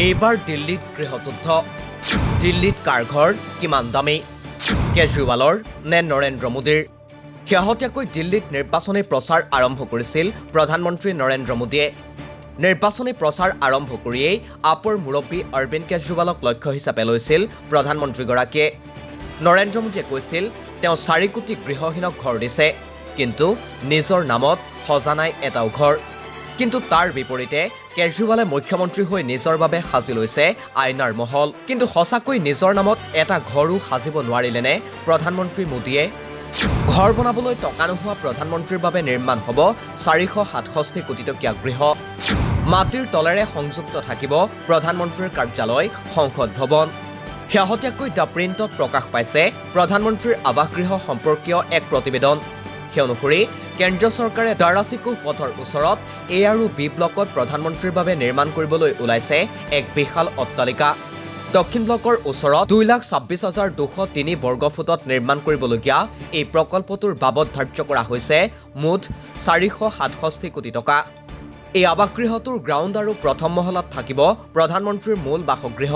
এইবাৰ দিল্লীত গৃহযুদ্ধ দিল্লীত কাৰ ঘৰ কিমান দামী কেজৰিৱালৰ নে নৰেন্দ্ৰ মোদীৰ শেহতীয়াকৈ দিল্লীত নিৰ্বাচনী প্ৰচাৰ আৰম্ভ কৰিছিল প্ৰধানমন্ত্ৰী নৰেন্দ্ৰ মোদীয়ে নিৰ্বাচনী প্ৰচাৰ আৰম্ভ কৰিয়েই আপৰ মুৰব্বী অৰবিন্দ কেজৰিৱালক লক্ষ্য হিচাপে লৈছিল প্ৰধানমন্ত্ৰীগৰাকীয়ে নৰেন্দ্ৰ মোদীয়ে কৈছিল তেওঁ 4 কোটি গৃহহীনক ঘৰ দিছে কিন্তু নিজৰ নামত সজা নাই এটাও ঘৰ কিন্তু তাৰ বিপৰীতে কেজৰিৱালে মুখ্যমন্ত্ৰী হৈ নিজৰ বাবে সাজি লৈছে আইনাৰ মহল কিন্তু সঁচাকৈ নিজৰ নামত এটা ঘৰো সাজিব নোৱাৰিলেনে প্ৰধানমন্ত্ৰী মোদীয়ে ঘৰ বনাবলৈ টকা নোহোৱা প্ৰধানমন্ত্ৰীৰ বাবে নিৰ্মাণ হ'ব 467 কোটি টকীয়া গৃহ মাটিৰ তলেৰে সংযুক্ত থাকিব প্ৰধানমন্ত্ৰীৰ কাৰ্যালয় সংসদ ভৱন শেহতীয়াকৈ দ্য প্ৰিণ্টত প্ৰকাশ পাইছে প্ৰধানমন্ত্ৰীৰ আৱাসগৃহ সম্পৰ্কীয় এক প্ৰতিবেদন সেই অনুসৰি কেন্দ্ৰীয় চৰকাৰে দাৰাচিকো পথৰ ওচৰত এ আৰু বি ব্লকত প্ৰধানমন্ত্ৰীৰ বাবে নিৰ্মাণ কৰিবলৈ ওলাইছে এক বিশাল অট্টালিকা দক্ষিণ ব্লকৰ ওচৰত 2,26,203 বৰ্গফুটত নিৰ্মাণ কৰিবলগীয়া এই প্ৰকল্পটোৰ বাবদ ধাৰ্য কৰা হৈছে মুঠ 467 কোটি টকা এই আৱাসগৃহটোৰ গ্ৰাউণ্ড আৰু প্ৰথম মহলাত থাকিব প্ৰধানমন্ত্ৰীৰ মূল বাসগৃহ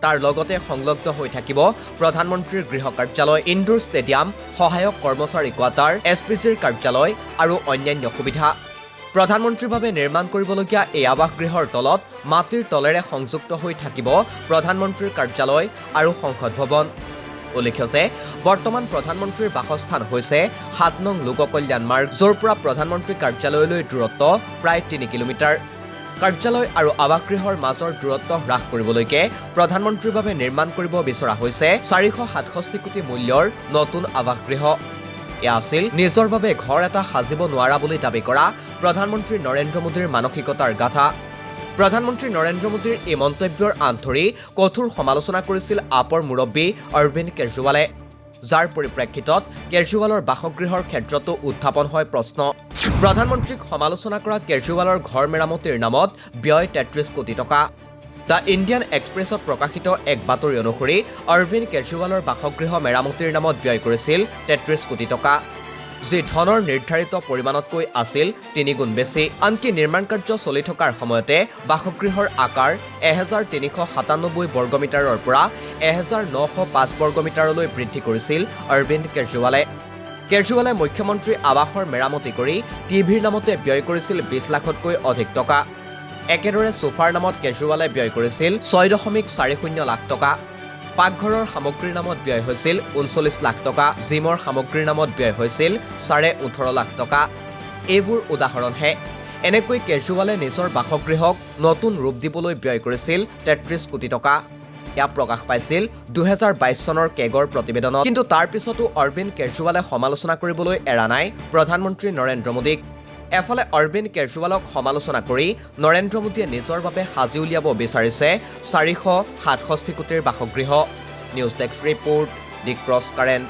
তাৰ লগতে সংলগ্ন হৈ থাকিব প্ৰধানমন্ত্ৰীৰ গৃহ কাৰ্যালয় ইনডোৰ ষ্টেডিয়াম সহায়ক কৰ্মচাৰী কোৱাৰ্টাৰ এছপিজিৰ কাৰ্যালয় আৰু অন্যান্য সুবিধা প্ৰধানমন্ত্ৰীৰ বাবে নিৰ্মাণ কৰিবলগীয়া এই আৱাসগৃহৰ তলত মাটিৰ তলেৰে সংযুক্ত হৈ থাকিব প্ৰধানমন্ত্ৰীৰ কাৰ্যালয় আৰু সংসদ ভৱন উল্লেখ্য যে বৰ্তমান প্ৰধানমন্ত্ৰীৰ বাসস্থান হৈছে 7 নং লোক কল্যাণ মাৰ্গ য'ৰ পৰা প্ৰধানমন্ত্ৰী কাৰ্যালয়লৈ দূৰত্ব প্ৰায় 3 কিলোমিটাৰ কাৰ্যালয় আৰু আৱাসগৃহৰ মাজৰ দূৰত্ব হ্ৰাস কৰিবলৈকে প্ৰধানমন্ত্ৰীৰ বাবে নিৰ্মাণ কৰিব বিচৰা হৈছে 467 কোটি মূল্যৰ নতুন আৱাসগৃহ এয়া আছিল নিজৰ বাবে ঘৰ এটা সাজিব নোৱাৰা বুলি দাবী কৰা প্ৰধানমন্ত্ৰী নৰেন্দ্ৰ মোদীৰ মানসিকতাৰ গাথা প্ৰধানমন্ত্ৰী নৰেন্দ্ৰ মোদীৰ এই মন্তব্যৰ আঁত ধৰি কঠোৰ সমালোচনা কৰিছিল আপৰ মুৰব্বী অৰবিন্দ কেজৰিৱালে যাৰ পৰিপ্ৰেক্ষিতত কেজৰিৱালৰ বাসগৃহৰ ক্ষেত্ৰতো উত্থাপন হয় প্ৰশ্ন প্ৰধানমন্ত্ৰীক সমালোচনা কৰা কেজৰিৱালৰ ঘৰ মেৰামতিৰ নামত ব্যয় 33 কোটি টকা দ্য ইণ্ডিয়ান এক্সপ্ৰেছত প্ৰকাশিত এক বাতৰি অনুসৰি অৰবিন্দ কেজৰিৱালৰ বাসগৃহ মেৰামতিৰ নামত ব্যয় কৰিছিল 33 কোটি টকা যি ধনৰ নিৰ্ধাৰিত পৰিমাণতকৈ আছিল 3 গুণ বেছি আনকি নিৰ্মাণ কাৰ্য চলি থকাৰ সময়তে বাসগৃহৰ আকাৰ 1397 বৰ্গমিটাৰৰ পৰা 1905 বৰ্গমিটাৰলৈ বৃদ্ধি কৰিছিল অৰবিন্দ কেজৰিৱালে মুখ্যমন্ত্ৰী আৱাসৰ মেৰামতি কৰি টিভিৰ নামতে ব্যয় কৰিছিল 20 লাখতকৈ অধিক টকা একেদৰে সোফাৰ নামত কেজৰিৱালে ব্যয় কৰিছিল 6.40 লাখ টকা পাকঘৰৰ সামগ্ৰীৰ নামত ব্যয় হৈছিল 39 লাখ টকা জিমৰ সামগ্ৰীৰ নামত ব্যয় হৈছিল 18.5 লাখ টকা এইবোৰ উদাহৰণহে এনেকৈ কেজৰিৱালে নিজৰ বাসগৃহক নতুন ৰূপ দিবলৈ ব্যয় কৰিছিল 33 কোটি টকা এয়া প্ৰকাশ পাইছিল 2022 চনৰ কেগৰ প্ৰতিবেদনত কিন্তু তাৰ পিছতো অৰবিন্দ কেজৰিৱালে সমালোচনা কৰিবলৈ এৰা নাই প্ৰধানমন্ত্ৰী নৰেন্দ্ৰ মোদীক এফালে অৰবিন্দ কেজৰিৱালক সমালোচনা কৰি নৰেন্দ্ৰ মোদীয়ে নিজৰ বাবে সাজি উলিয়াব বিচাৰিছে 467 কোটিৰ বাসগৃহ নিউজ ডেস্ক ৰিপৰ্ট দি ক্ৰছ কাৰেণ্ট